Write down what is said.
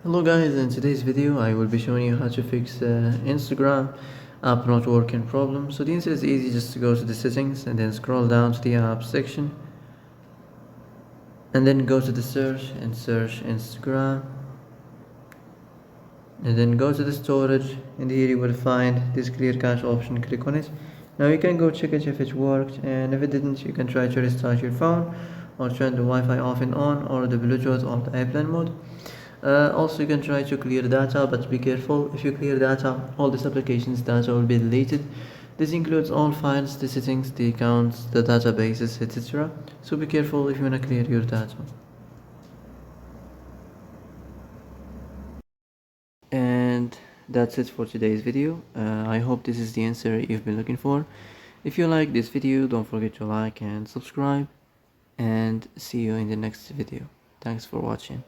Hello guys, in today's video I will be showing you how to fix Instagram app not working problem. So the answer is easy, just to go to the settings and then scroll down to the app section and then go to the search and search Instagram and then go to the storage, and here you will find this clear cache option. Click on it. Now you can go check it if it worked, and if it didn't you can try to restart your phone or turn the Wi-Fi off and on or the Bluetooth or the airplane mode. Also you can try to clear data, but be careful. If you clear data, all this application's data will be deleted. This includes all files, the settings, the accounts, the databases, etc. So be careful if you want to clear your data. And that's it for today's video. I hope this is the answer you've been looking for. If you like this video, don't forget to like and subscribe, and see you in the next video. Thanks for watching.